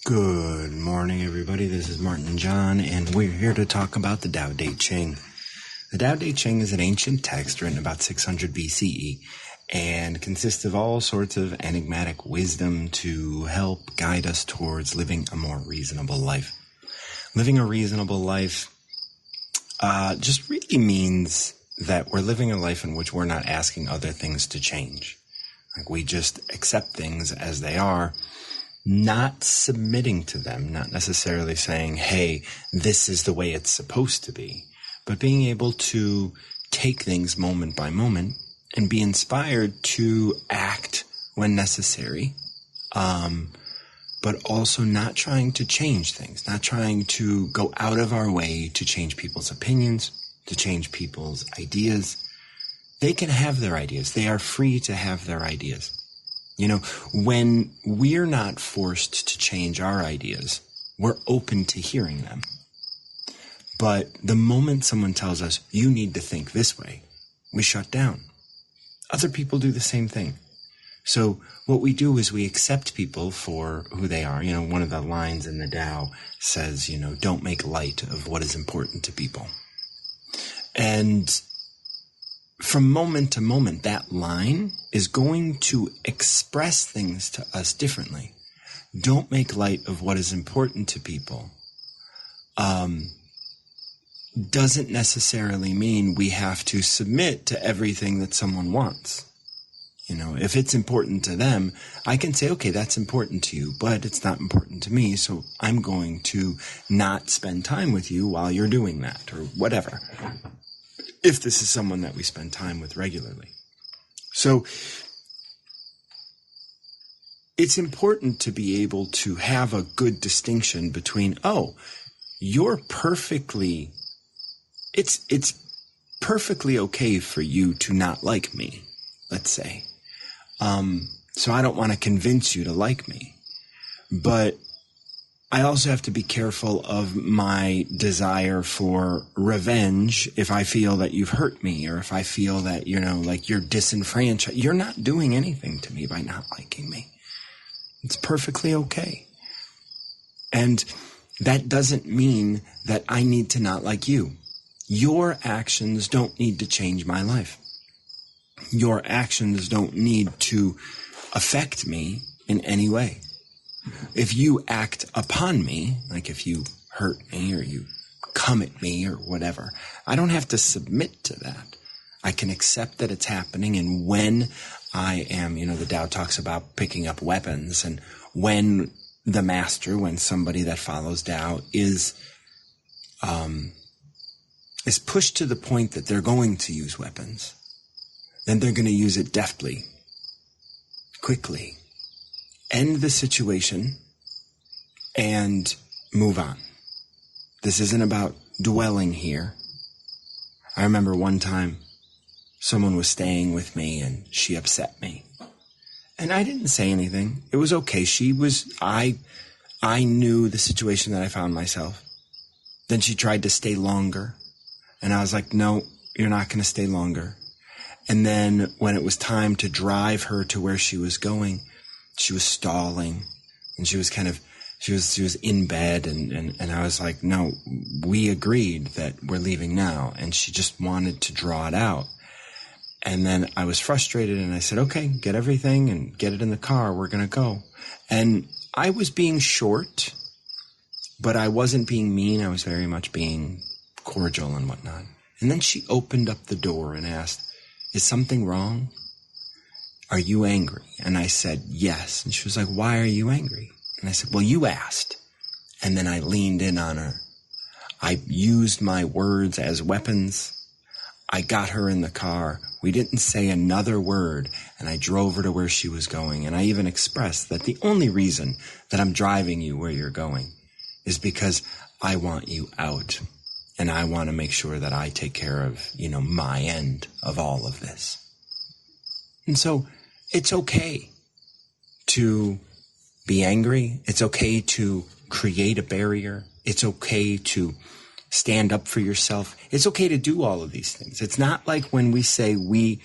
Good morning, everybody. This is Martin and John, and we're here to talk about the Tao Te Ching. The Tao Te Ching is an ancient text written about 600 BCE and consists of all sorts of enigmatic wisdom to help guide us towards living a more reasonable life. Living a reasonable life just really means that we're living a life in which we're not asking other things to change. Like, we just accept things as they are, not submitting to them, not necessarily saying, hey, this is the way it's supposed to be, but being able to take things moment by moment and be inspired to act when necessary, but also not trying to change things, not trying to go out of our way to change people's opinions, to change people's ideas. They can have their ideas. They are free to have their ideas. You know, when we're not forced to change our ideas, we're open to hearing them. But the moment someone tells us, you need to think this way, we shut down. Other people do the same thing. So what we do is we accept people for who they are. You know, one of the lines in the Tao says, you know, don't make light of what is important to people. And from moment to moment, that line is going to express things to us differently. Don't make light of what is important to people. Doesn't necessarily mean we have to submit to everything that someone wants. You know, if it's important to them, I can say, okay, that's important to you, but it's not important to me, so I'm going to not spend time with you while you're doing that, or whatever, if this is someone that we spend time with regularly. So it's important to be able to have a good distinction between, you're perfectly, it's perfectly okay for you to not like me, let's say. So I don't want to convince you to like me, but I also have to be careful of my desire for revenge if I feel that you've hurt me, or if I feel that, you know, like you're disenfranchised. You're not doing anything to me by not liking me. It's perfectly okay. And that doesn't mean that I need to not like you. Your actions don't need to change my life. Your actions don't need to affect me in any way. If you act upon me, like if you hurt me or you come at me or whatever, I don't have to submit to that. I can accept that it's happening. And when I am, you know, the Tao talks about picking up weapons, and when the master, when somebody that follows Tao is pushed to the point that they're going to use weapons, then they're going to use it deftly, quickly, end the situation, and move on. This isn't about dwelling here. I remember one time someone was staying with me and she upset me. And I didn't say anything. It was okay. I knew the situation that I found myself. Then she tried to stay longer. And I was like, no, you're not going to stay longer. And then when it was time to drive her to where she was going, she was stalling, and she was in bed, and I was like, no, we agreed that we're leaving now, and she just wanted to draw it out. And then I was frustrated, and I said, okay, get everything and get it in the car, we're going to go. And I was being short, but I wasn't being mean. I was very much being cordial and whatnot. And then she opened up the door and asked, is something wrong? Are you angry? And I said, yes. And she was like, why are you angry? And I said, well, you asked. And then I leaned in on her. I used my words as weapons. I got her in the car. We didn't say another word, and I drove her to where she was going. And I even expressed that the only reason that I'm driving you where you're going is because I want you out. And I want to make sure that I take care of, you know, my end of all of this. And so it's okay to be angry. It's okay to create a barrier. It's okay to stand up for yourself. It's okay to do all of these things. It's not like when we say we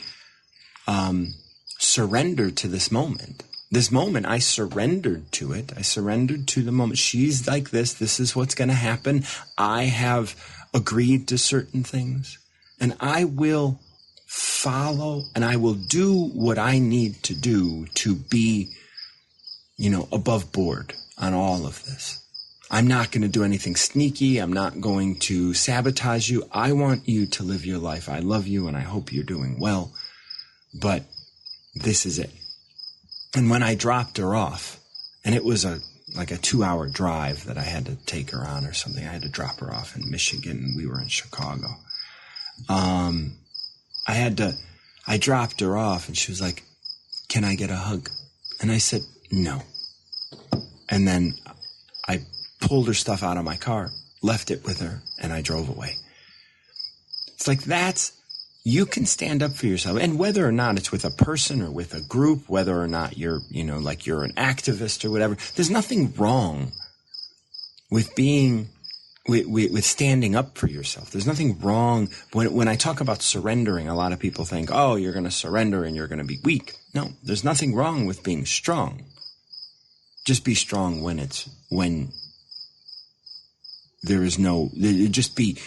surrender to this moment, This moment, I surrendered to it. I surrendered to the moment. She's like this. This is what's going to happen. I have agreed to certain things, and I will follow, and I will do what I need to do to be, above board on all of this. I'm not going to do anything sneaky. I'm not going to sabotage you. I want you to live your life. I love you, and I hope you're doing well, but this is it. And when I dropped her off, and it was like a 2-hour drive that I had to take her on or something. I had to drop her off in Michigan, and we were in Chicago. I dropped her off, and she was like, "Can I get a hug?" And I said, "No." And then I pulled her stuff out of my car, left it with her, and I drove away. It's like you can stand up for yourself. And whether or not it's with a person or with a group, whether or not you're, you're an activist or whatever, there's nothing wrong with being, with standing up for yourself. There's nothing wrong. When I talk about surrendering, a lot of people think, oh, you're going to surrender and you're going to be weak. No, there's nothing wrong with being strong. Just be strong when there is no, just be,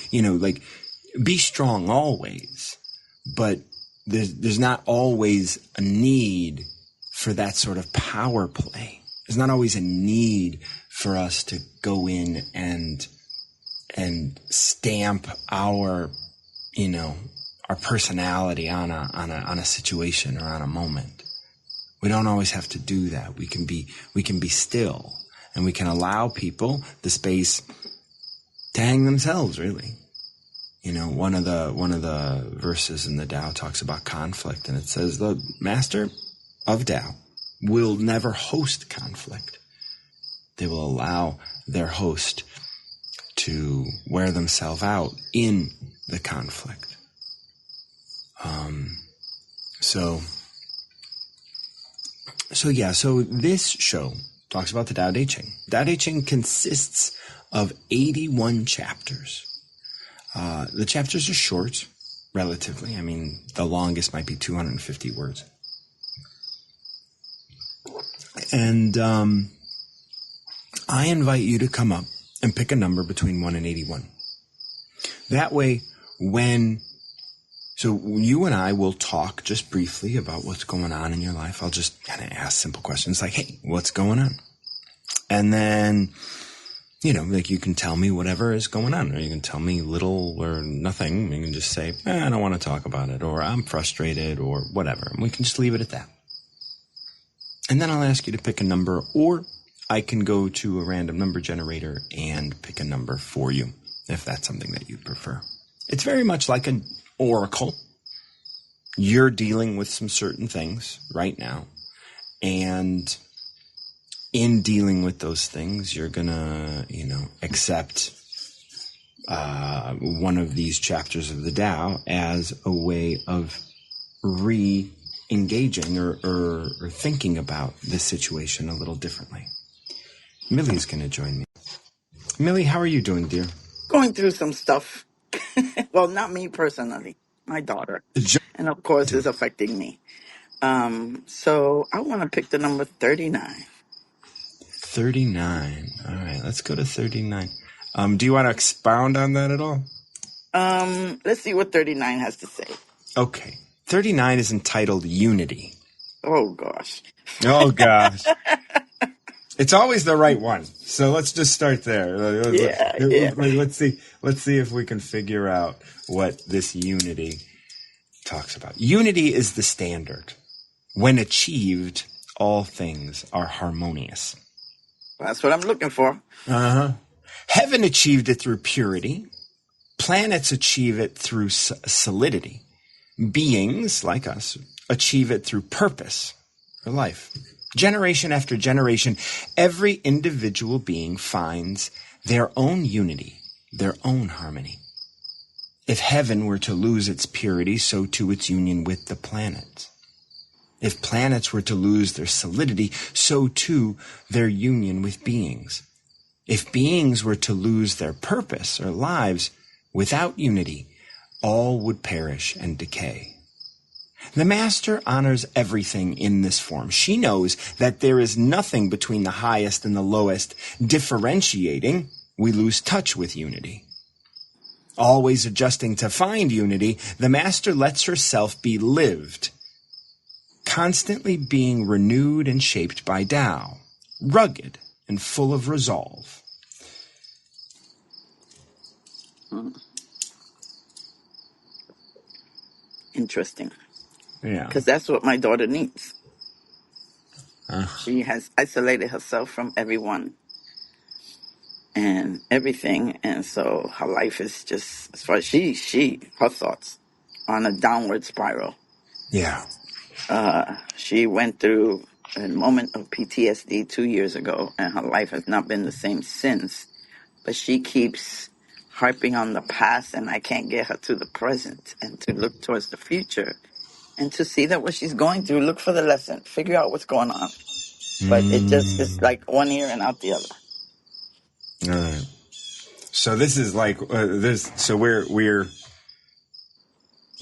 be strong always. But there's not always a need for that sort of power play. There's not always a need for us to go in and stamp our personality on a situation or on a moment. We don't always have to do that. We can be still, and we can allow people the space to hang themselves, really. One of the verses in the Tao talks about conflict, and it says the master of Tao will never host conflict. They will allow their host to wear themselves out in the conflict. So this show talks about the Tao Te Ching. Tao Te Ching consists of 81 chapters. The chapters are short, relatively. I mean, the longest might be 250 words. And I invite you to come up and pick a number between 1 and 81. That way, so you and I will talk just briefly about what's going on in your life. I'll just kind of ask simple questions like, hey, what's going on? And then, you can tell me whatever is going on, or you can tell me little or nothing. You can just say, I don't want to talk about it, or I'm frustrated, or whatever. And we can just leave it at that. And then I'll ask you to pick a number, or I can go to a random number generator and pick a number for you, if that's something that you prefer. It's very much like an oracle. You're dealing with some certain things right now, and in dealing with those things, you're gonna, accept one of these chapters of the Tao as a way of re-engaging or thinking about this situation a little differently. Millie's gonna join me. Millie, how are you doing, dear? Going through some stuff. Well, not me personally, my daughter. And of course, it's affecting me. So I want to pick the number 39. 39. All right, let's go to 39. Do you want to expound on that at all? Let's see what 39 has to say. Okay. 39 is entitled Unity. Oh, gosh. Oh, gosh. It's always the right one. So let's just start there. Yeah. Let's see if we can figure out what this unity talks about. Unity is the standard. When achieved, all things are harmonious. That's what I'm looking for. Uh-huh. Heaven achieved it through purity. Planets achieve it through solidity. Beings, like us, achieve it through purpose or life. Generation after generation, every individual being finds their own unity, their own harmony. If heaven were to lose its purity, so too its union with the planets. If planets were to lose their solidity, so too their union with beings. If beings were to lose their purpose or lives, without unity, all would perish and decay. The master honors everything in this form. She knows that there is nothing between the highest and the lowest differentiating. We lose touch with unity. Always adjusting to find unity, the master lets herself be lived, constantly being renewed and shaped by Tao, rugged and full of resolve. Interesting. Yeah. Because that's what my daughter needs. She has isolated herself from everyone and everything, and so her life is just, as far as her thoughts, on a downward spiral. Yeah. She went through a moment of PTSD 2 years ago, and her life has not been the same since. But she keeps harping on the past, and I can't get her to the present and to look towards the future and to see that what she's going through, look for the lesson, figure out what's going on. But it just is like one ear and out the other. All right. So this is like this. So we're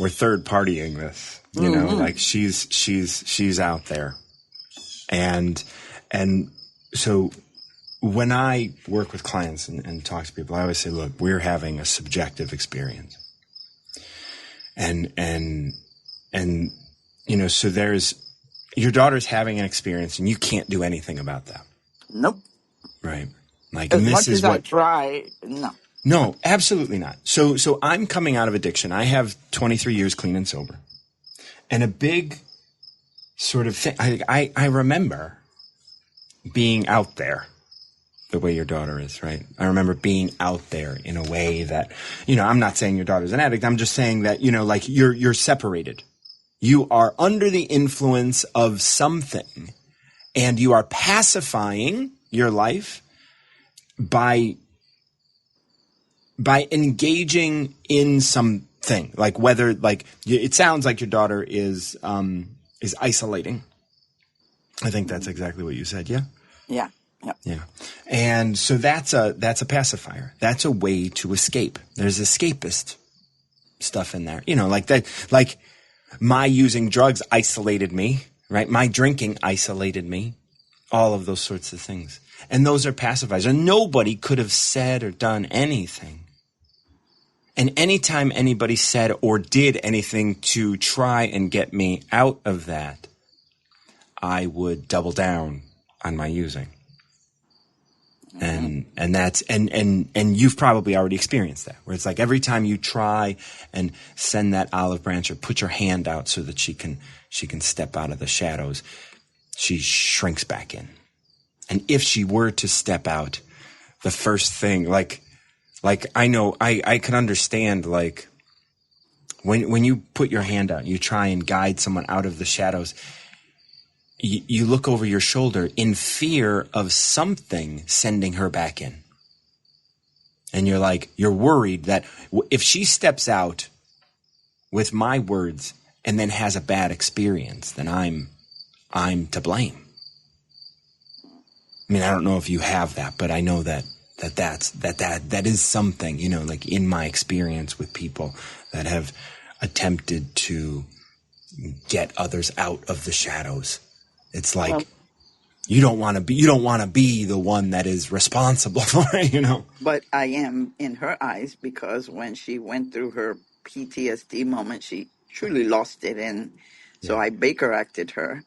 third partying this. You know, like she's out there, and so when I work with clients and talk to people, I always say, look, we're having a subjective experience, and you know, so there's your daughter's having an experience, and you can't do anything about that. Nope. Right. Like, As and this much is as what I try, no. No, absolutely not. So I'm coming out of addiction. I have 23 years clean and sober. And a big sort of thing, I remember being out there the way your daughter is, right? I remember being out there in a way that, you know, I'm not saying your daughter's an addict. I'm just saying that, you know, like you're separated. You are under the influence of something, and you are pacifying your life by engaging in something, like whether, like, it sounds like your daughter is isolating. I think that's exactly what you said. Yeah. Yeah. Yep. Yeah. And so that's a pacifier. That's a way to escape. There's escapist stuff in there, you know, like that, like my using drugs isolated me, right? My drinking isolated me, all of those sorts of things. And those are pacifiers. And nobody could have said or done anything. And anytime anybody said or did anything to try and get me out of that, I would double down on my using. And that's, and you've probably already experienced that, where it's like every time you try and send that olive branch or put your hand out so that she can step out of the shadows, she shrinks back in. And if she were to step out, the first thing, like I know, I can understand, like when you put your hand out, you try and guide someone out of the shadows, you look over your shoulder in fear of something sending her back in. And you're worried that if she steps out with my words and then has a bad experience, then I'm to blame. I mean, I don't know if you have that, but I know that is something, you know, like in my experience with people that have attempted to get others out of the shadows. It's like, well, you don't want to be the one that is responsible for it, you know. But I am in her eyes, because when she went through her PTSD moment, she truly lost it, and so I Baker acted her,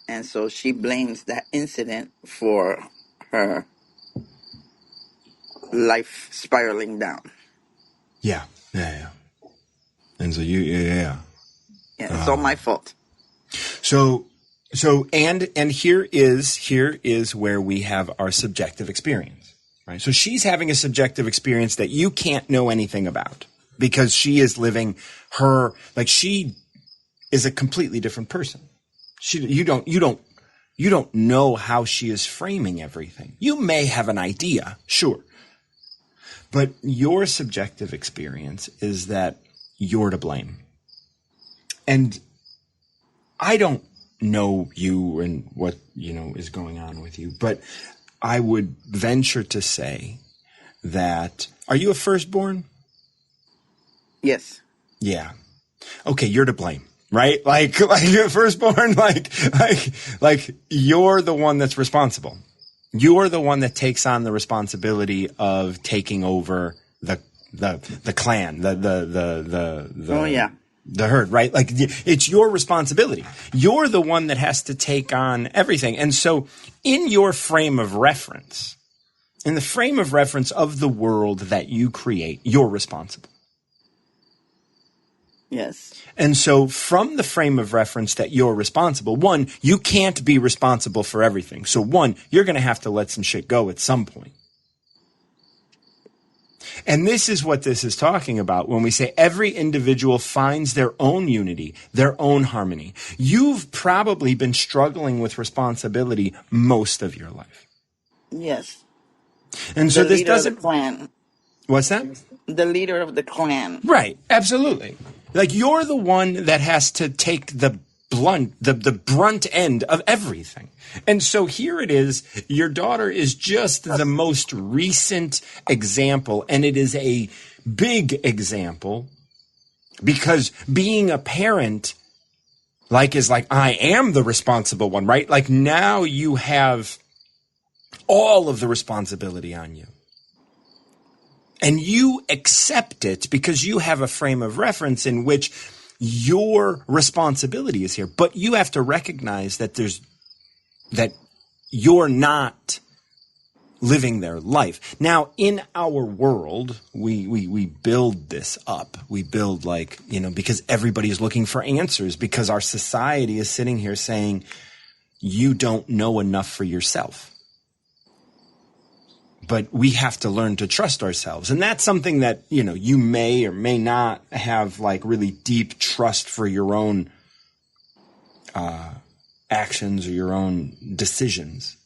and so she blames that incident for her life spiraling down. Yeah. And so yeah, it's all my fault. So and here is where we have our subjective experience, right? So she's having a subjective experience that you can't know anything about, because she is living her, like, she is a completely different person. You don't know how she is framing everything. You may have an idea, sure. But your subjective experience is that you're to blame. And I don't know you and what, you know, is going on with you, but I would venture to say that, are you a firstborn? Yes. Yeah. Okay, you're to blame. right? Like the firstborn, like you're the one that's responsible. You're the one that takes on the responsibility of taking over the clan, the herd, right? Like it's your responsibility. You're the one that has to take on everything. And so in your frame of reference, in the frame of reference of the world that you create, you're responsible. Yes. And so from the frame of reference that you're responsible, one, you can't be responsible for everything. So one, you're going to have to let some shit go at some point. And this is what this is talking about when we say every individual finds their own unity, their own harmony. You've probably been struggling with responsibility most of your life. Yes. And so this doesn't... The clan. What's that? The leader of the clan. Right. Absolutely. Like you're the one that has to take the brunt end of everything. And so here it is. Your daughter is just the most recent example. And it is a big example because being a parent is like, I am the responsible one, right? Like now you have all of the responsibility on you. And you accept it because you have a frame of reference in which your responsibility is here. But you have to recognize that you're not living their life. Now, in our world, we build this up. We build because everybody is looking for answers because our society is sitting here saying, you don't know enough for yourself. But we have to learn to trust ourselves. And that's something that, you may or may not have really deep trust for your own actions or your own decisions.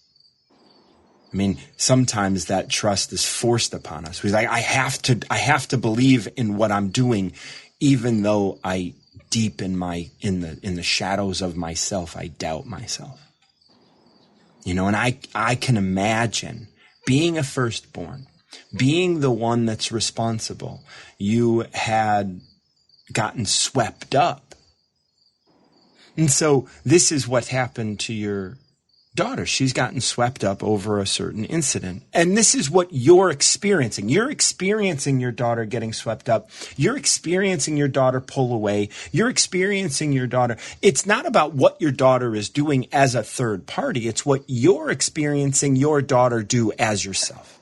I mean, sometimes that trust is forced upon us. We're like, I have to believe in what I'm doing, even though I deep in the shadows of myself, I doubt myself. And I can imagine being a firstborn, being the one that's responsible, you had gotten swept up. And so this is what happened to your daughter. She's gotten swept up over a certain incident. And this is what you're experiencing. You're experiencing your daughter getting swept up. You're experiencing your daughter pull away. You're experiencing your daughter. It's not about what your daughter is doing as a third party. It's what you're experiencing your daughter do as yourself.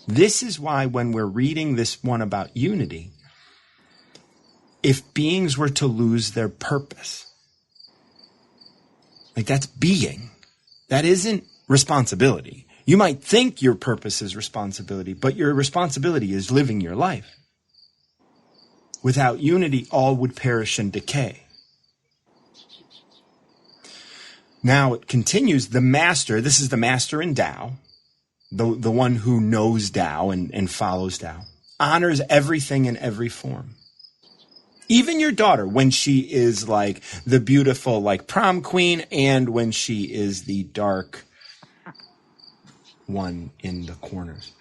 This is why when we're reading this one about unity, if beings were to lose their purpose, that's being. That isn't responsibility. You might think your purpose is responsibility, but your responsibility is living your life. Without unity, all would perish and decay. Now it continues, the master, this is the master in Tao, the one who knows Tao and follows Tao, honors everything in every form. Even your daughter, when she is the beautiful prom queen and when she is the dark one in the corners.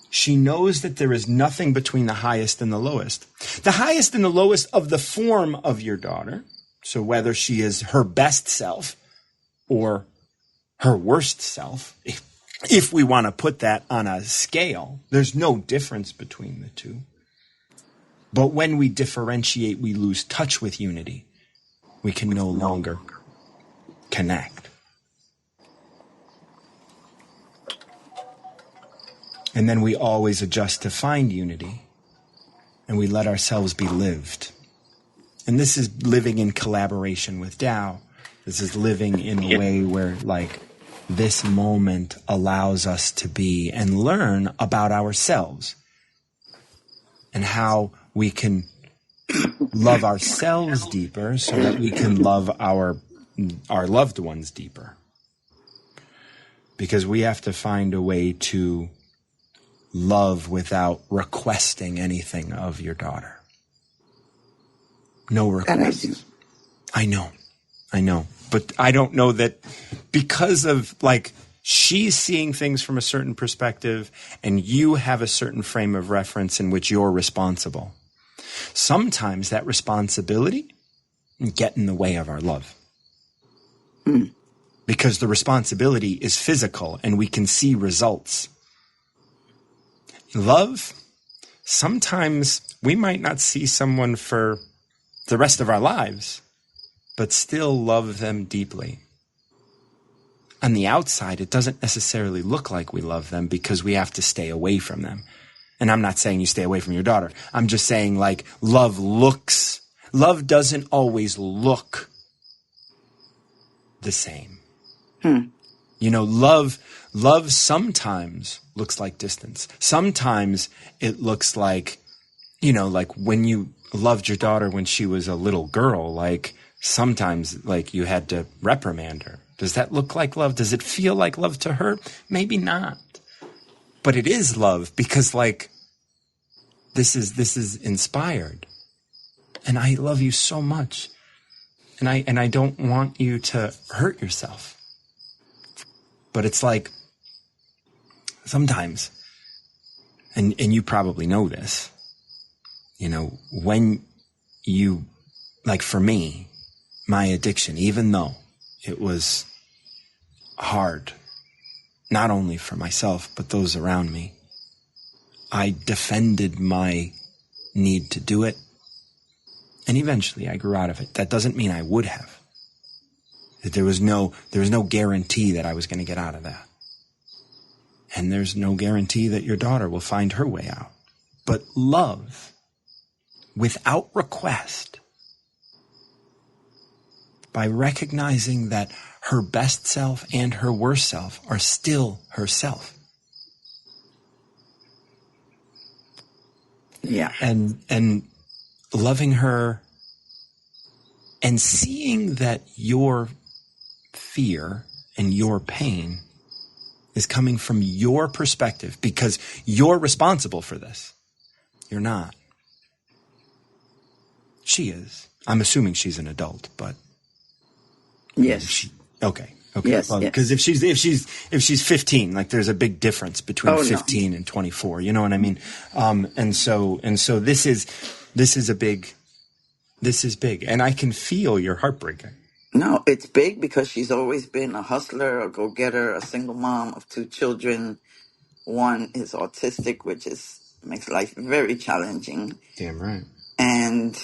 She knows that there is nothing between the highest and the lowest. The highest and the lowest of the form of your daughter, so whether she is her best self or her worst self, if we want to put that on a scale, there's no difference between the two. But when we differentiate, we lose touch with unity. We can no longer connect. And then we always adjust to find unity. And we let ourselves be lived. And this is living in collaboration with Tao. This is living in a way where, this moment allows us to be and learn about ourselves. And how we can love ourselves deeper so that we can love our loved ones deeper. Because we have to find a way to love without requesting anything of your daughter. No requests. I know. But I don't know that because of she's seeing things from a certain perspective and you have a certain frame of reference in which you're responsible. Sometimes that responsibility get in the way of our love. Because the responsibility is physical and we can see results. Love, sometimes we might not see someone for the rest of our lives, but still love them deeply. On the outside, it doesn't necessarily look like we love them because we have to stay away from them. And I'm not saying you stay away from your daughter. I'm just saying, like, love doesn't always look the same. You know, love sometimes looks like distance. Sometimes it looks like, you know, like when you loved your daughter when she was a little girl, like sometimes like you had to reprimand her. Does that look like love? Does it feel like love to her? Maybe not. But it is love because like this is inspired. And I love you so much. And I don't want you to hurt yourself. But it's like sometimes, and you probably know this, you know, when you, like for me, my addiction, even though it was hard, not only for myself, but those around me, I defended my need to do it. And eventually I grew out of it. That doesn't mean I would have. There was no guarantee that I was going to get out of that. And there's no guarantee that your daughter will find her way out. But love, without request, by recognizing that her best self and her worst self are still herself. Yeah. And loving her and seeing that your fear and your pain is coming from your perspective because you're responsible for this. You're not. She is. I'm assuming she's an adult, but yes. Okay. Yes. Well, because if she's 15, like there's a big difference between 15 and 24. You know what I mean? And so this is big, and I can feel your heartbreaking. No, it's big because she's always been a hustler, a go-getter, a single mom of 2 children. One is autistic, which makes life very challenging. Damn right. And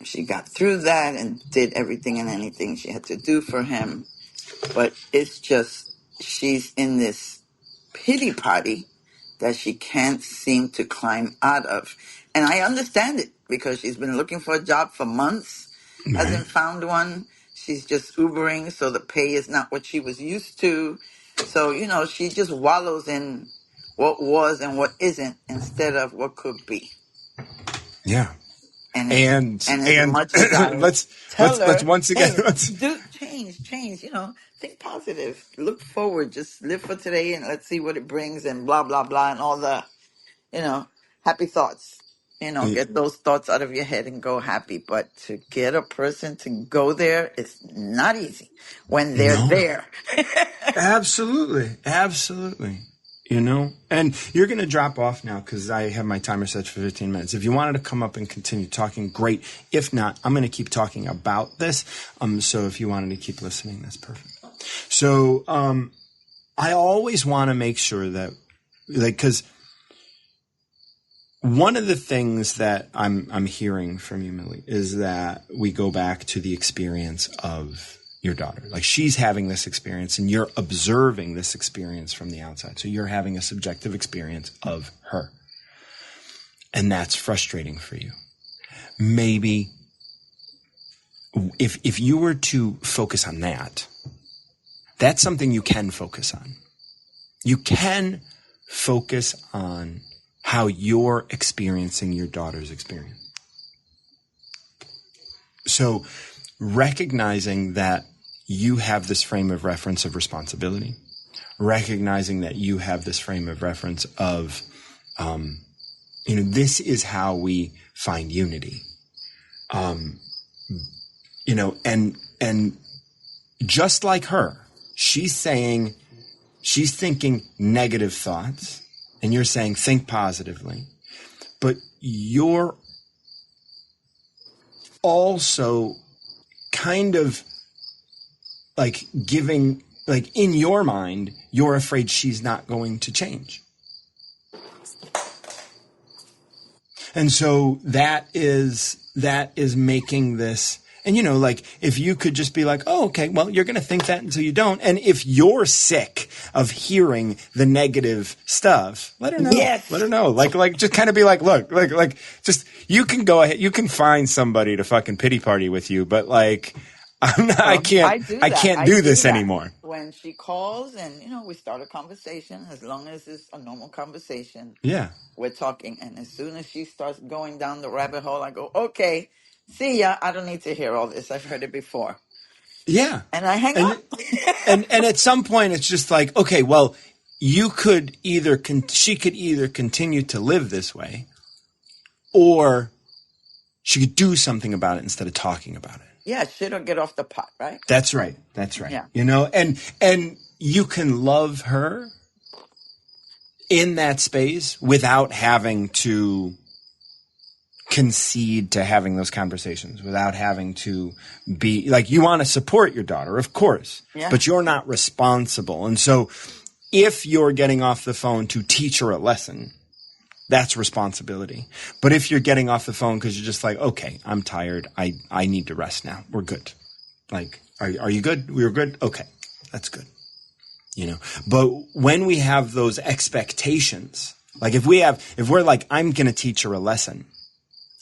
she got through that and did everything and anything she had to do for him. But it's just, she's in this pity party that she can't seem to climb out of. And I understand it because she's been looking for a job for months, hasn't found one. She's just Ubering, so the pay is not what she was used to. So, you know, she just wallows in what was and what isn't instead of what could be. Yeah. And as much as I let's once again, do change, you know, think positive, look forward, just live for today and let's see what it brings and blah, blah, blah, and all the, you know, happy thoughts. You know, get those thoughts out of your head and go happy. But to get a person to go there is not easy when they're there. Absolutely. You know, and you're going to drop off now because I have my timer set for 15 minutes. If you wanted to come up and continue talking, great. If not, I'm going to keep talking about this. So if you wanted to keep listening, that's perfect. So I always want to make sure that, like, because one of the things that I'm hearing from you, Millie, is that we go back to the experience of your daughter. Like she's having this experience and you're observing this experience from the outside. So you're having a subjective experience of her. And that's frustrating for you. Maybe if you were to focus on that, that's something you can focus on. You can focus on how you're experiencing your daughter's experience. So recognizing that you have this frame of reference of responsibility, recognizing that you have this frame of reference of, this is how we find unity. And just like her, she's thinking negative thoughts, and you're saying think positively, but you're also kind of like giving, like in your mind, you're afraid she's not going to change. And so that is making this, and like if you could just be like, oh, okay, well, you're going to think that until you don't. And if you're sick of hearing the negative stuff, let her know. Yes. Let her know. Like just kind of be like, look, like just, you can go ahead, you can find somebody to fucking pity party with you, but like, I can't do this anymore. When she calls and, we start a conversation, as long as it's a normal conversation. Yeah. We're talking. And as soon as she starts going down the rabbit hole, I go, okay, see ya. I don't need to hear all this. I've heard it before. Yeah. And I hang up. and at some point it's just like, okay, well, you could she could either continue to live this way, or she could do something about it instead of talking about it. Yeah, shit or get off the pot, right? That's right. That's right. Yeah. And you can love her in that space without having to concede to having those conversations, without having to be like, you want to support your daughter, of course, but you're not responsible. And so if you're getting off the phone to teach her a lesson, that's responsibility. But if you're getting off the phone because you're just like, okay, I'm tired, I need to rest now, we're good. Like, are you good? We're good? Okay, that's good. But when we have those expectations, like if we're like, I'm going to teach her a lesson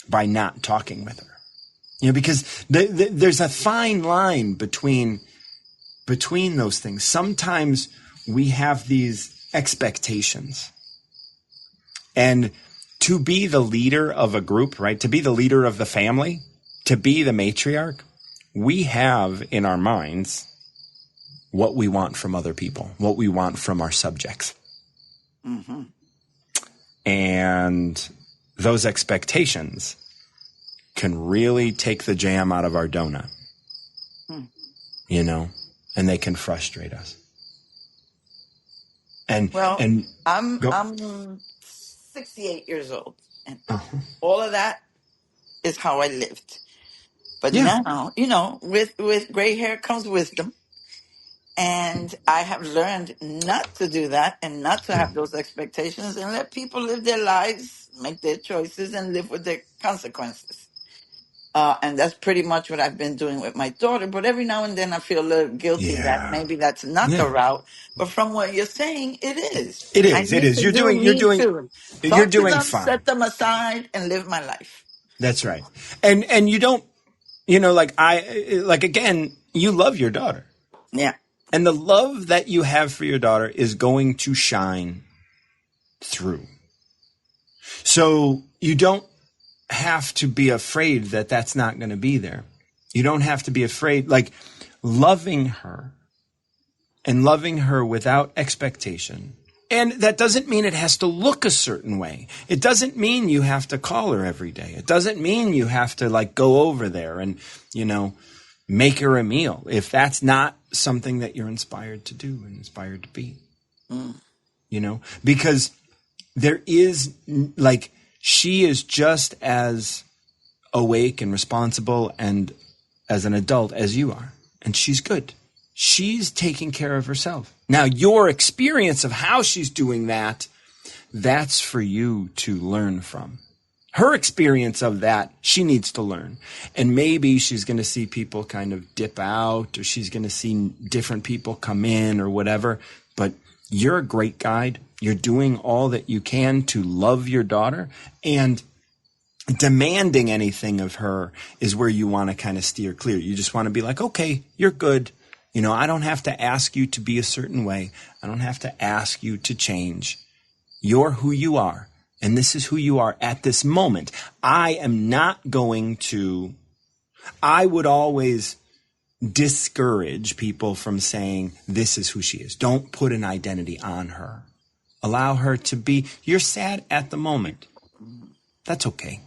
by not talking with her, because there's a fine line between those things. Sometimes we have these expectations, and to be the leader of a group, right? To be the leader of the family, to be the matriarch, we have in our minds what we want from other people, what we want from our subjects. Mm-hmm. And those expectations can really take the jam out of our donut, and they can frustrate us. I'm 68 years old, and all of that is how I lived. But now, with gray hair comes wisdom. And I have learned not to do that and not to have those expectations and let people live their lives, make their choices, and live with their consequences. And that's pretty much what I've been doing with my daughter. But every now and then I feel a little guilty that maybe that's not the route. But from what you're saying, it is. It is. You're doing fine. Set them aside and live my life. That's right. And you don't, again, you love your daughter. Yeah. And the love that you have for your daughter is going to shine through. So you don't have to be afraid that that's not going to be there. You don't have to be afraid, like loving her without expectation. And that doesn't mean it has to look a certain way. It doesn't mean you have to call her every day. It doesn't mean you have to like go over there and, make her a meal if that's not something that you're inspired to do and inspired to be. Because there is like, she is just as awake and responsible and as an adult as you are. And she's good. She's taking care of herself. Now, your experience of how she's doing that, that's for you to learn from. Her experience of that, she needs to learn. And maybe she's going to see people kind of dip out, or she's going to see different people come in or whatever. But you're a great guide. You're doing all that you can to love your daughter, and demanding anything of her is where you want to kind of steer clear. You just want to be like, okay, you're good. I don't have to ask you to be a certain way. I don't have to ask you to change. You're who you are. And this is who you are at this moment. I would always discourage people from saying, this is who she is. Don't put an identity on her. Allow her to be, you're sad at the moment. That's okay.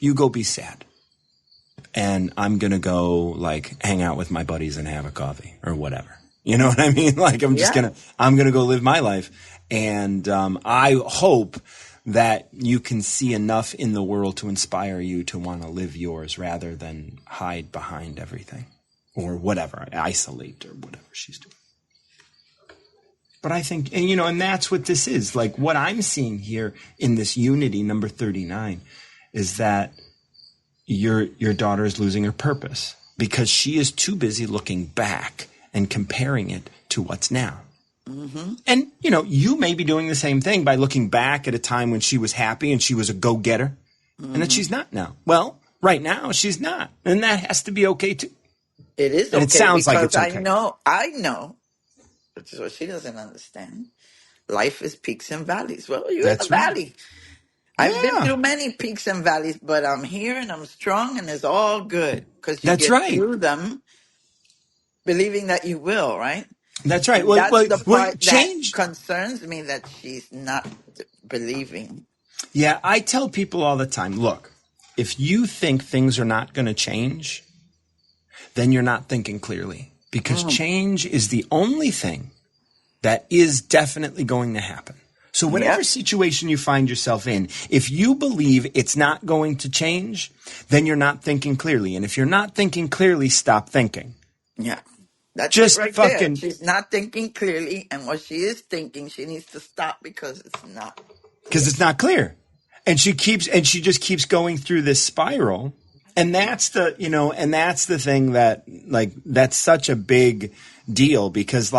You go be sad. And I'm going to go like hang out with my buddies and have a coffee or whatever. You know what I mean? Like I'm going to go live my life. And I hope that you can see enough in the world to inspire you to want to live yours rather than hide behind everything or whatever, isolate or whatever she's doing. But I think, and that's what this is. Like what I'm seeing here in this unity number 39 is that your daughter is losing her purpose because she is too busy looking back and comparing it to what's now. Mm-hmm. And, you may be doing the same thing by looking back at a time when she was happy and she was a go-getter, and that she's not now. Well, right now she's not, and that has to be okay too. It is and okay. It sounds like it's okay. I know. Which is what she doesn't understand. Life is peaks and valleys. Well, you're in a valley. I've been through many peaks and valleys, but I'm here and I'm strong and it's all good because you get through them believing that you will, right? That's right. That's the part that concerns me, that she's not believing. Yeah, I tell people all the time, look, if you think things are not going to change, then you're not thinking clearly. Because change is the only thing that is definitely going to happen. So whatever situation you find yourself in, if you believe it's not going to change, then you're not thinking clearly. And if you're not thinking clearly, stop thinking. Yeah. That's just right fucking. There. She's not thinking clearly, and what she is thinking, she needs to stop because it's not. Because it's not clear, and she just keeps going through this spiral, and that's the thing that that's such a big deal because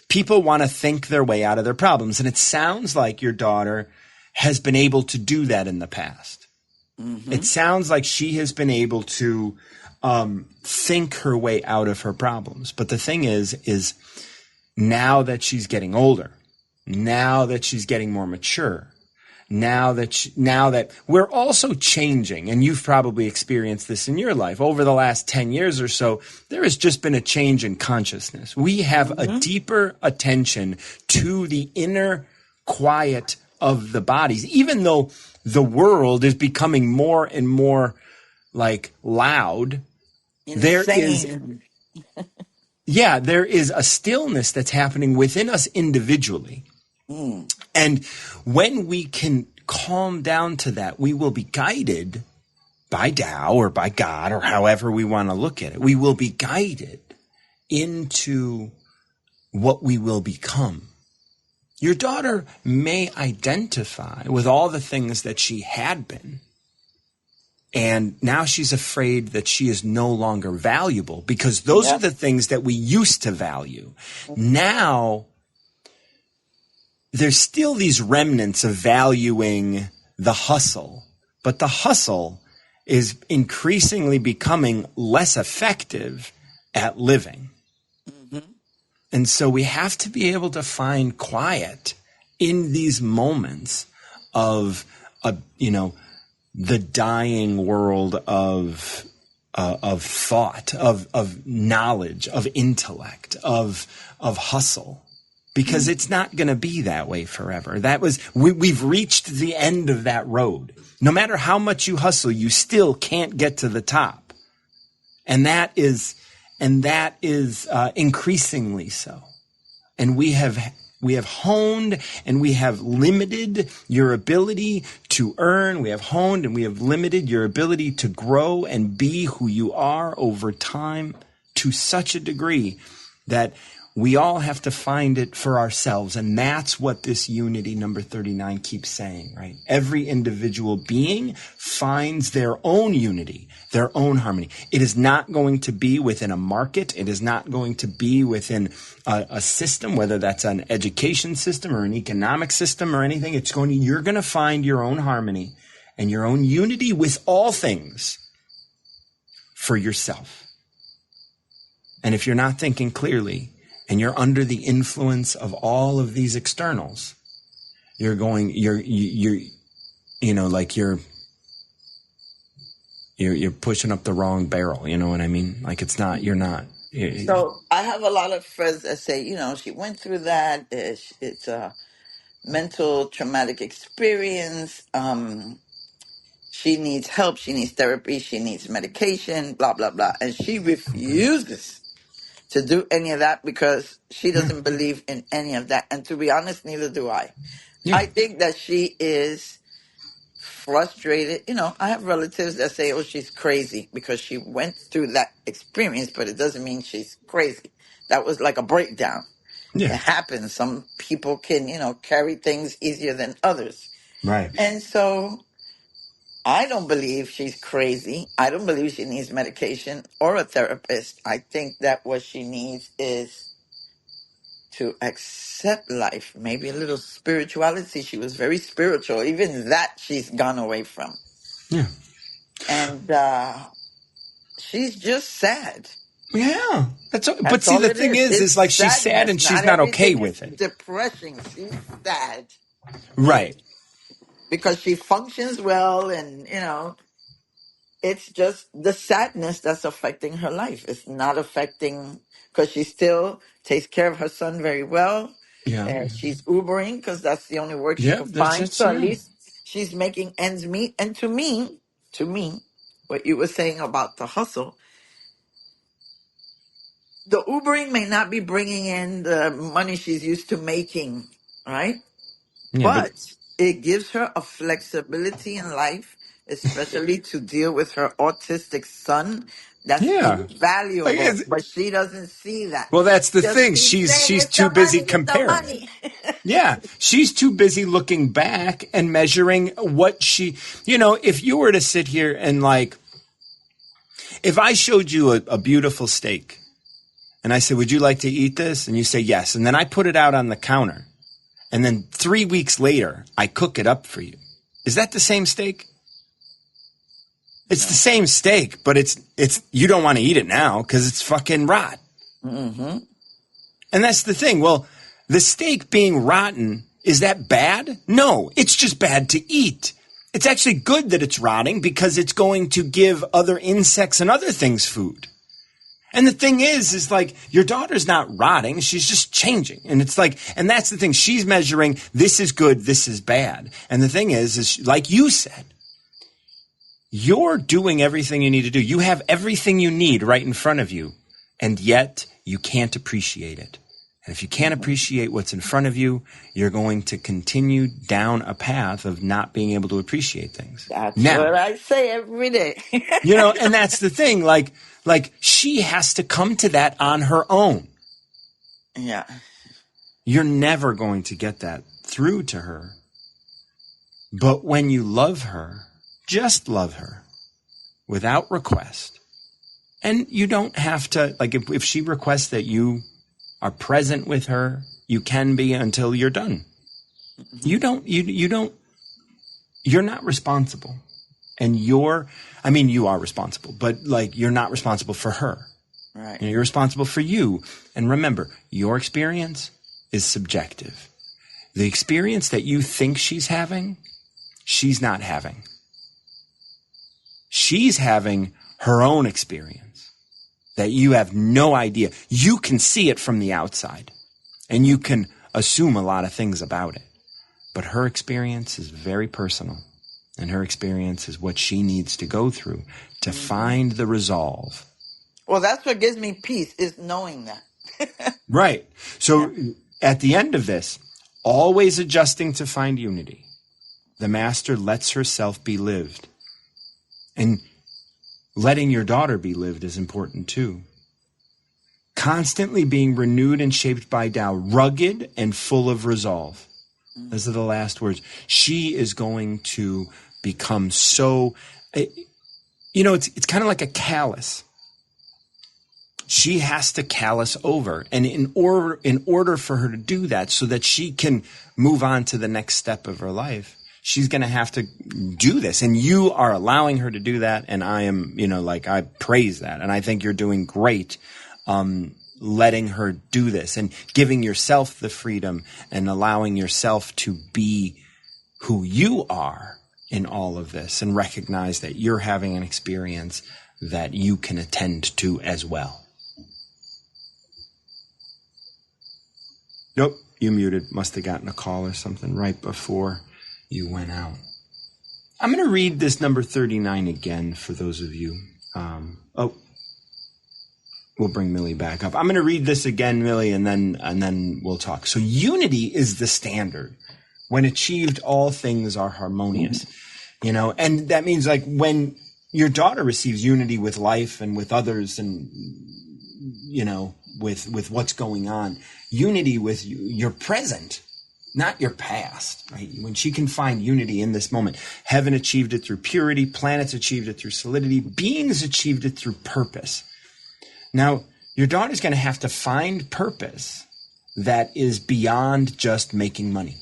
people want to think their way out of their problems, and it sounds like your daughter has been able to do that in the past. Mm-hmm. It sounds like she has been able to think her way out of her problems. But the thing is now that she's getting older, now that she's getting more mature, now that we're also changing, and you've probably experienced this in your life over the last 10 years or so, there has just been a change in consciousness. We have a deeper attention to the inner quiet of the bodies, even though the world is becoming more and more loud. Insane. There is a stillness that's happening within us individually. Mm. And when we can calm down to that, we will be guided by Tao or by God or however we want to look at it. We will be guided into what we will become. Your daughter may identify with all the things that she had been, and now she's afraid that she is no longer valuable because those are the things that we used to value. Now, there's still these remnants of valuing the hustle, but the hustle is increasingly becoming less effective at living. Mm-hmm. And so we have to be able to find quiet in these moments of, the dying world of thought, of knowledge, of intellect, of hustle, because it's not going to be that way forever. We've reached the end of that road. No matter how much you hustle, you still can't get to the top, and that is increasingly so. And we have honed and we have limited your ability to earn. We have honed and we have limited your ability to grow and be who you are over time to such a degree that we all have to find it for ourselves. And that's what this unity number 39 keeps saying, right? Every individual being finds their own unity, their own harmony. It is not going to be within a market. It is not going to be within a system, whether that's an education system or an economic system or anything. You're going to find your own harmony and your own unity with all things for yourself. And if you're not thinking clearly, and you're under the influence of all of these externals, you're pushing up the wrong barrel. You know what I mean? You're not. So I have a lot of friends that say, she went through that. It's a mental traumatic experience. She needs help. She needs therapy. She needs medication, blah, blah, blah. And she refuses to do any of that because she doesn't believe in any of that. And to be honest, neither do I. Yeah. I think that she is frustrated. You know, I have relatives that say, oh, she's crazy because she went through that experience, but it doesn't mean she's crazy. That was like a breakdown. It Yeah. happens. Some people can, you know, carry things easier than others. Right. And so I don't believe she's crazy. I don't believe she needs medication or a therapist. I think that what she needs is to accept life, maybe a little spirituality. She was very spiritual. Even that she's gone away from. Yeah. And she's just sad. Yeah. But That's see, all the it thing is. It's is like she's sad sadness. and she's Not not okay everything is with it. depression. She's sad Right. because she functions well and, you know, it's just the sadness that's affecting her life. It's not affecting because she still takes care of her son very well. Yeah. And she's Ubering because that's the only work she Yeah. could That's find. just, So at yeah. least she's making ends meet. And to me, what you were saying about the hustle, the Ubering may not be bringing in the money she's used to making, right? Yeah. But But it gives her a flexibility in life, especially to deal with her autistic son. That's yeah. Like invaluable, but she doesn't see that. well, that's the Just thing. keep saying, She's "Get too the busy money, get the comparing. money." Yeah, she's too busy looking back and measuring what if you were to sit here and like, if I showed you a beautiful steak and I said, would you like to eat this? And you say yes. And then I put it out on the counter. And then 3 weeks later, I cook it up for you. Is that the same steak? It's the same steak, but it's you don't want to eat it now because it's fucking rot. Mm-hmm. And that's the thing. Well, the steak being rotten, is that bad? No, it's just bad to eat. It's actually good that it's rotting because it's going to give other insects and other things food. And the thing is like your daughter's not rotting. She's just changing. And it's like, and that's the thing. She's measuring this is good, this is bad. And the thing is like you said, you're doing everything you need to do. You have everything you need right in front of you. And yet you can't appreciate it. And if you can't appreciate what's in front of you, you're going to continue down a path of not being able to appreciate things. That's what I say every day. And that's the thing. Like she has to come to that on her own. Yeah. You're never going to get that through to her. But when you love her, just love her without request. And you don't have to, like, if she requests that you are present with her, you can be until you're done. Mm-hmm. You're not responsible. And you are responsible, but like, you're not responsible for her. Right. You're responsible for you. And remember, your experience is subjective. The experience that you think she's having, she's not having. She's having her own experience that you have no idea. You can see it from the outside and you can assume a lot of things about it. But her experience is very personal, and her experience is what she needs to go through to find the resolve. Well, that's what gives me peace, is knowing that. Right. So at the end of this, always adjusting to find unity, the master lets herself be lived. And letting your daughter be lived is important too. Constantly being renewed and shaped by Tao, rugged and full of resolve. Those are the last words. She is going to become so, it's kind of like a callus. She has to callus over. And in order for her to do that so that she can move on to the next step of her life, she's going to have to do this. And you are allowing her to do that. And I am, I praise that. And I think you're doing great, letting her do this and giving yourself the freedom and allowing yourself to be who you are in all of this and recognize that you're having an experience that you can attend to as well. Nope, you muted. Must have gotten a call or something right before you went out. I'm going to read this number 39 again for those of you. We'll bring Millie back up. I'm going to read this again, Millie, and then we'll talk. So unity is the standard. When achieved, all things are harmonious. You know, and that means like when your daughter receives unity with life and with others and, you know, with what's going on, unity with your present, not your past, right? When she can find unity in this moment, heaven achieved it through purity, planets achieved it through solidity, beings achieved it through purpose. Now, your daughter's going to have to find purpose that is beyond just making money.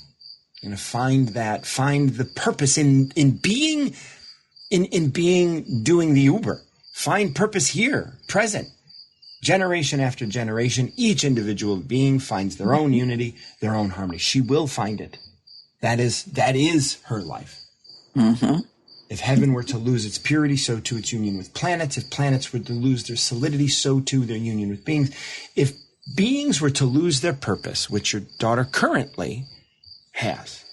You're going to find the purpose in being, doing the Uber. Find purpose here, present. Generation after generation, each individual being finds their own unity, their own harmony. She will find it. That is her life. Mm-hmm. If heaven were to lose its purity, so too its union with planets. If planets were to lose their solidity, so too their union with beings. If beings were to lose their purpose, which your daughter currently has,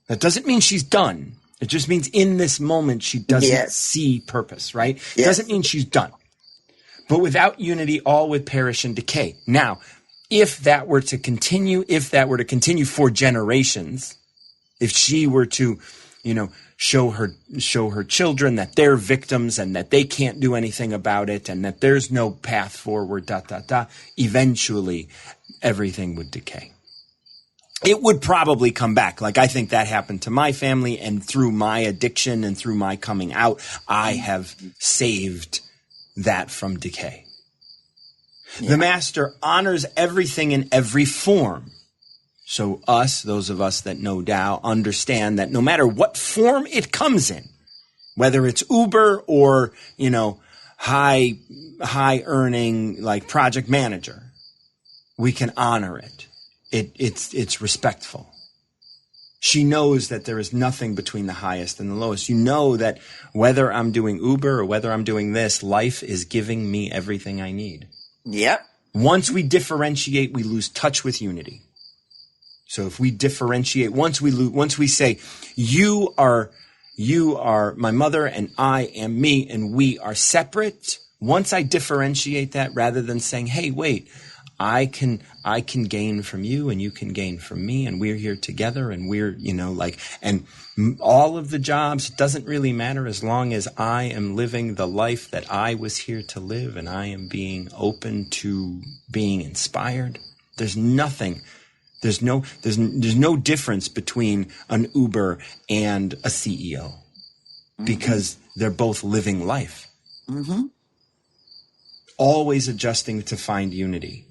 that doesn't mean she's done. It just means in this moment she doesn't see purpose, right? It doesn't mean she's done. But without unity, all would perish and decay. Now, if that were to continue for generations, if she were to, you know, show her children that they're victims and that they can't do anything about it and that there's no path forward, eventually everything would decay. It would probably come back. Like I think that happened to my family, and through my addiction and through my coming out, I have saved that from decay. Yeah. The master honors everything in every form. So those of us that know Tao, understand that no matter what form it comes in, whether it's Uber or, you know, high earning like project manager, we can honor it. It's respectful. She knows that there is nothing between the highest and the lowest. You know that whether I'm doing Uber or whether I'm doing this, life is giving me everything I need. Yep. Once we differentiate, we lose touch with unity. So if we differentiate, once we say, you are my mother and I am me and we are separate. Once I differentiate that, rather than saying, hey, wait, I can gain from you and you can gain from me and we're here together and we're, you know, like, and all of the jobs, it doesn't really matter as long as I am living the life that I was here to live and I am being open to being inspired. There's nothing. There's no difference between an Uber and a CEO because they're both living life. Mm-hmm. Always adjusting to find unity.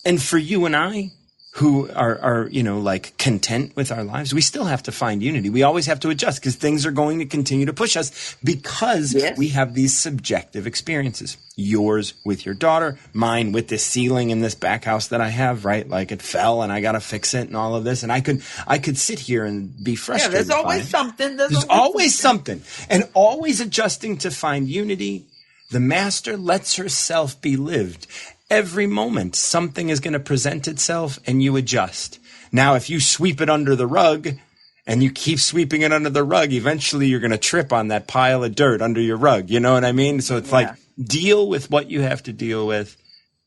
And for you and I, who are, you know, like content with our lives, we still have to find unity. We always have to adjust because things are going to continue to push us because we have these subjective experiences. Yours with your daughter, mine with this ceiling in this back house that I have, right? Like it fell and I got to fix it and all of this. And I could sit here and be frustrated. Yeah, there's always something. There's always something. And always adjusting to find unity. The master lets herself be lived. Every moment, something is going to present itself and you adjust. Now, if you sweep it under the rug and you keep sweeping it under the rug, eventually you're going to trip on that pile of dirt under your rug. You know what I mean? So it's like deal with what you have to deal with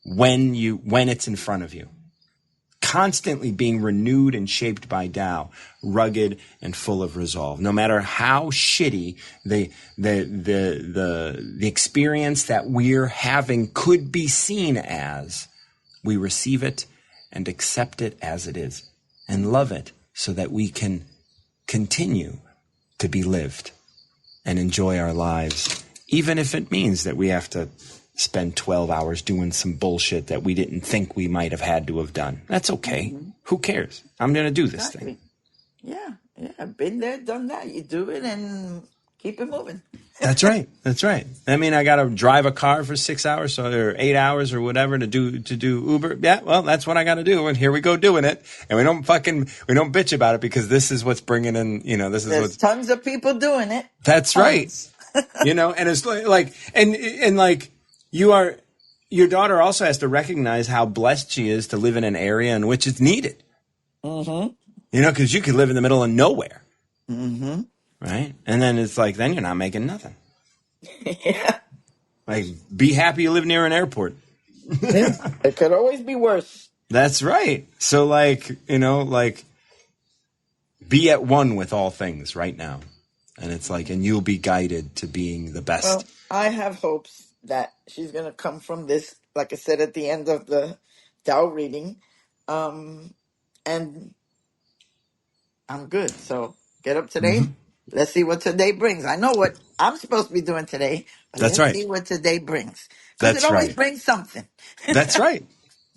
when it's in front of you. Constantly being renewed and shaped by Tao, rugged and full of resolve. No matter how shitty the experience that we're having could be seen as, we receive it and accept it as it is and love it so that we can continue to be lived and enjoy our lives, even if it means that we have to spend 12 hours doing some bullshit that we didn't think we might have had to have done. That's okay. Mm-hmm. Who cares? I'm going to do this thing. Yeah. Been there, done that. You do it and keep it moving. That's right. I mean, I got to drive a car for 6 hours or 8 hours or whatever to do Uber. Yeah, well, that's what I got to do. And here we go doing it. And we don't bitch about it because this is what's bringing in, you know, there's tons of people doing it. That's tons. Right. You know, and it's like, and like, your daughter also has to recognize how blessed she is to live in an area in which it's needed. Mm-hmm. You know, because you could live in the middle of nowhere. Mm-hmm. Right? And then it's like, then you're not making nothing. Yeah. Like, be happy you live near an airport. Yeah, it could always be worse. That's right. So be at one with all things right now. And it's and you'll be guided to being the best. Well, I have hopes that she's going to come from this, like I said at the end of the Tao reading. And I'm good. So get up today. Let's see what today brings. I know what I'm supposed to be doing today, but That's let's right. see what today brings. Because it That's always right. brings something. That's right.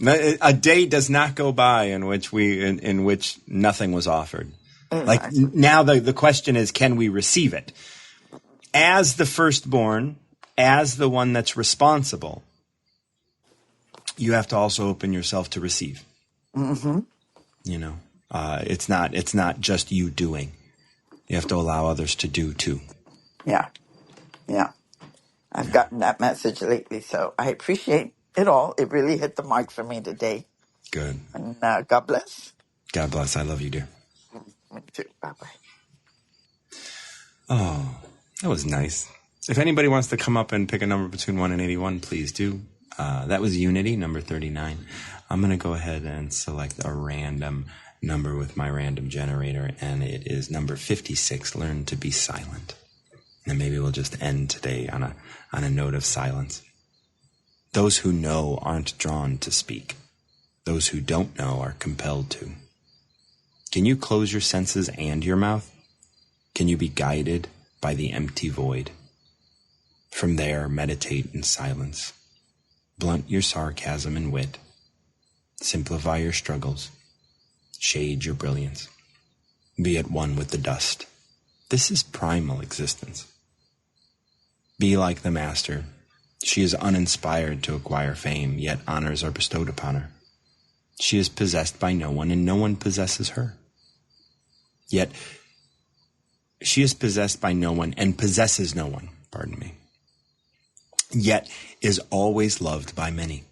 A day does not go by in which nothing was offered. Now the question is, can we receive it? As the firstborn, as the one that's responsible, you have to also open yourself to receive. Mm-hmm. It's not just you doing. You have to allow others to do too. Yeah. Yeah. I've gotten that message lately, so I appreciate it all. It really hit the mark for me today. Good. And God bless. God bless. I love you, dear. Me too. Bye-bye. Oh, that was nice. If anybody wants to come up and pick a number between 1 and 81, please do. That was Unity, number 39. I'm going to go ahead and select a random number with my random generator, and it is number 56, Learn to be Silent. And maybe we'll just end today on a note of silence. Those who know aren't drawn to speak. Those who don't know are compelled to. Can you close your senses and your mouth? Can you be guided by the empty void? From there, meditate in silence. Blunt your sarcasm and wit. Simplify your struggles. Shade your brilliance. Be at one with the dust. This is primal existence. Be like the master. She is uninspired to acquire fame, yet honors are bestowed upon her. She is possessed by no one, and no one possesses her. Yet, she is possessed by no one and possesses no one, yet is always loved by many.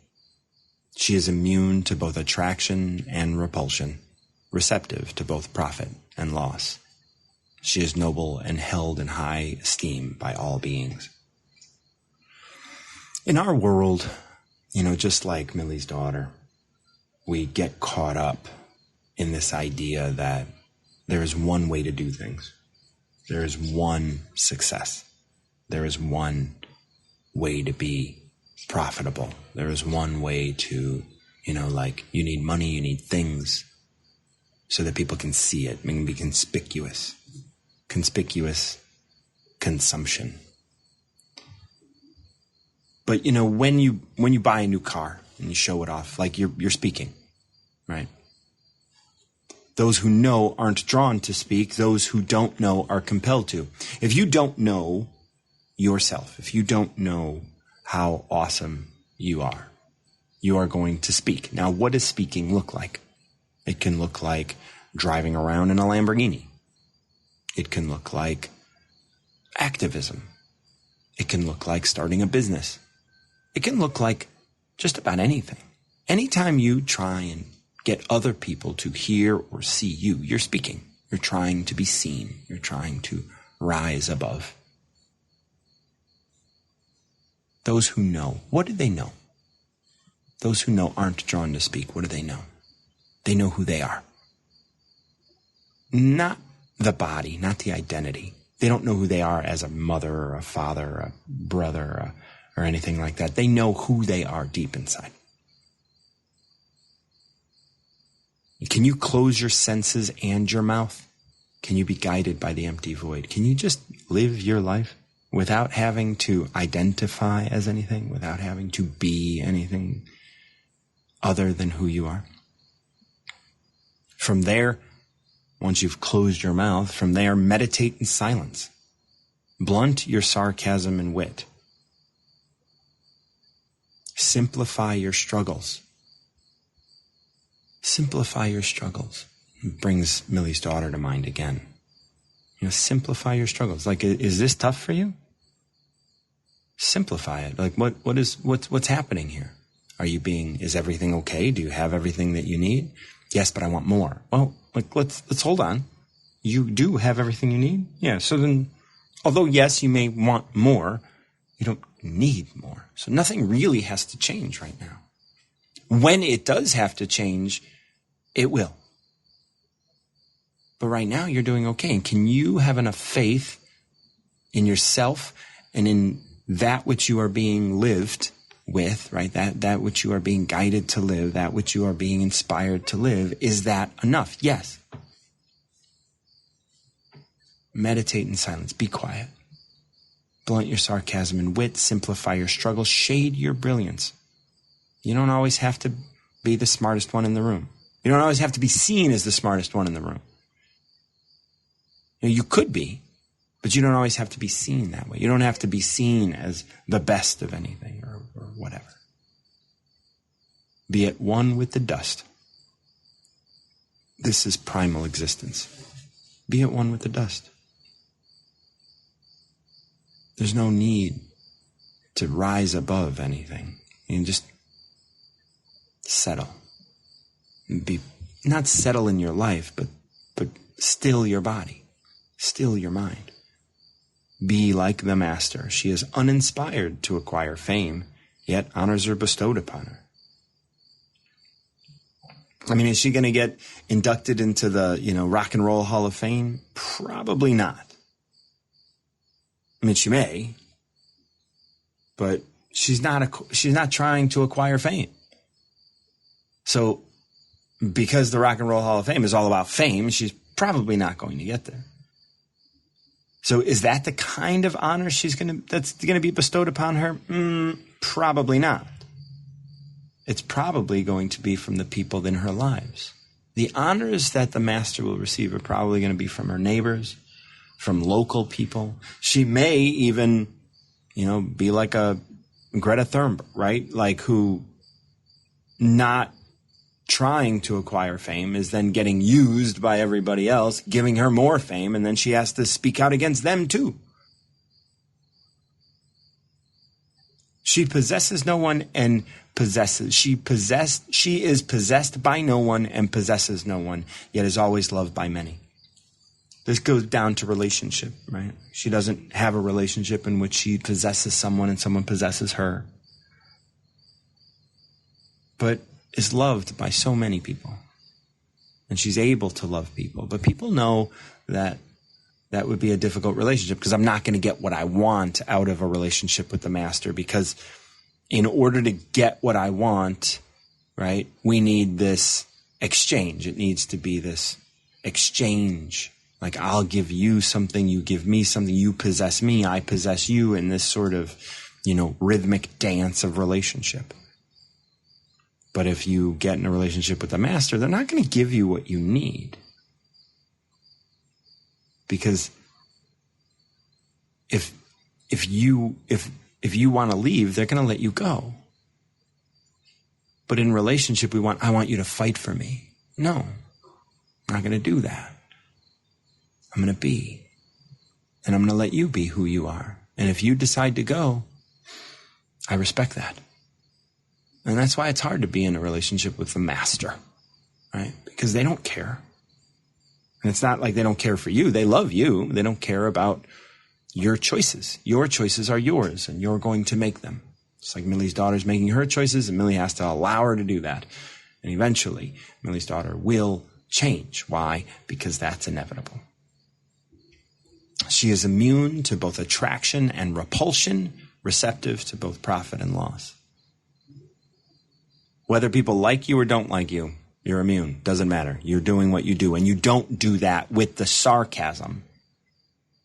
She is immune to both attraction and repulsion, receptive to both profit and loss. She is noble and held in high esteem by all beings. In our world, just like Millie's daughter, we get caught up in this idea that there is one way to do things. There is one success. There is one way to be profitable. There is one way to, you need money, you need things so that people can see it and be conspicuous. Conspicuous consumption. But, when you buy a new car and you show it off, you're speaking, right? Those who know aren't drawn to speak. Those who don't know are compelled to. If you don't know yourself, if you don't know how awesome you are going to speak. Now, what does speaking look like? It can look like driving around in a Lamborghini. It can look like activism. It can look like starting a business. It can look like just about anything. Anytime you try and get other people to hear or see you, you're speaking. You're trying to be seen. You're trying to rise above. Those who know, what do they know? Those who know aren't drawn to speak. What do they know? They know who they are. Not the body, not the identity. They don't know who they are as a mother or a father or a brother or anything like that. They know who they are deep inside. Can you close your senses and your mouth? Can you be guided by the empty void? Can you just live your life without having to identify as anything, without having to be anything other than who you are? From there, once you've closed your mouth, from there, meditate in silence. Blunt your sarcasm and wit. Simplify your struggles. Simplify your struggles. It brings Millie's daughter to mind again. Simplify your struggles. Is this tough for you? Simplify it. What's happening here? Is everything okay? Do you have everything that you need? Yes, but I want more. Well, let's hold on. You do have everything you need? Yeah, so then, although yes, you may want more, you don't need more. So nothing really has to change right now. When it does have to change, it will. But right now you're doing okay. And can you have enough faith in yourself and in that which you are being lived with, right? That which you are being guided to live, that which you are being inspired to live, is that enough? Yes. Meditate in silence. Be quiet. Blunt your sarcasm and wit. Simplify your struggle. Shade your brilliance. You don't always have to be the smartest one in the room. You don't always have to be seen as the smartest one in the room. You could be, but you don't always have to be seen that way. You don't have to be seen as the best of anything or whatever. Be at one with the dust. This is primal existence. Be at one with the dust. There's no need to rise above anything. You can just settle. Be not settle in your life, but still your body, still your mind. Be like the master. She is uninspired to acquire fame, yet honors are bestowed upon her. I mean, is she going to get inducted into the, Rock and Roll Hall of Fame? Probably not. I mean, she may, but she's not trying to acquire fame. So because the Rock and Roll Hall of Fame is all about fame, she's probably not going to get there. So is that the kind of honor that's going to be bestowed upon her? Probably not. It's probably going to be from the people in her lives. The honors that the master will receive are probably going to be from her neighbors, from local people. She may even, be like a Greta Thunberg, right? Like who not trying to acquire fame is then getting used by everybody else, giving her more fame, and then she has to speak out against them too. She possesses no one and possesses. She is possessed by no one and possesses no one, yet is always loved by many. This goes down to relationship, right? She doesn't have a relationship in which she possesses someone and someone possesses her, but is loved by so many people. And she's able to love people. But people know that would be a difficult relationship because I'm not going to get what I want out of a relationship with the master, because in order to get what I want, right, we need this exchange. It needs to be this exchange. Like, I'll give you something, you give me something, you possess me, I possess you, in this sort of, rhythmic dance of relationship. But if you get in a relationship with the master, they're not going to give you what you need. Because if you want to leave, they're going to let you go. But in relationship, I want you to fight for me. No, I'm not going to do that. I'm going to be. And I'm going to let you be who you are. And if you decide to go, I respect that. And that's why it's hard to be in a relationship with the master, right? Because they don't care. And it's not like they don't care for you. They love you. They don't care about your choices. Your choices are yours, and you're going to make them. It's like Millie's daughter's making her choices, and Millie has to allow her to do that. And eventually, Millie's daughter will change. Why? Because that's inevitable. She is immune to both attraction and repulsion, receptive to both profit and loss. Whether people like you or don't like you, you're immune. Doesn't matter. You're doing what you do. And you don't do that with the sarcasm.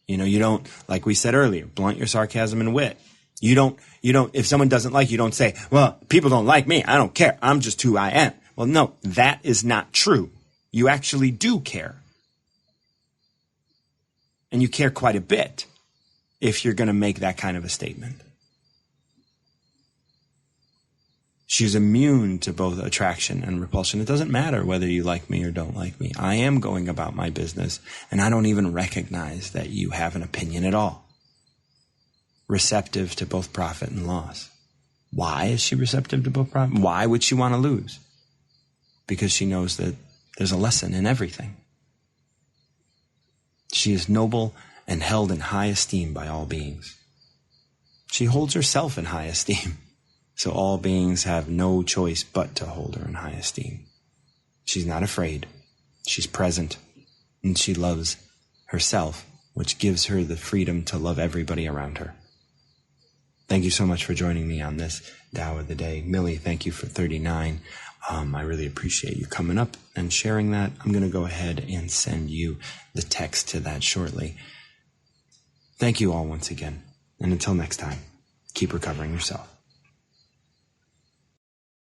You don't, like we said earlier, blunt your sarcasm and wit. You don't, if someone doesn't like you, don't say, well, people don't like me. I don't care. I'm just who I am. Well, no, that is not true. You actually do care. And you care quite a bit if you're going to make that kind of a statement. She's immune to both attraction and repulsion. It doesn't matter whether you like me or don't like me. I am going about my business, and I don't even recognize that you have an opinion at all. Receptive to both profit and loss. Why is she receptive to both profit? Why would she want to lose? Because she knows that there's a lesson in everything. She is noble and held in high esteem by all beings. She holds herself in high esteem. So all beings have no choice but to hold her in high esteem. She's not afraid. She's present. And she loves herself, which gives her the freedom to love everybody around her. Thank you so much for joining me on this Tao of the Day. Millie, thank you for 39. I really appreciate you coming up and sharing that. I'm going to go ahead and send you the text to that shortly. Thank you all once again. And until next time, keep recovering yourself.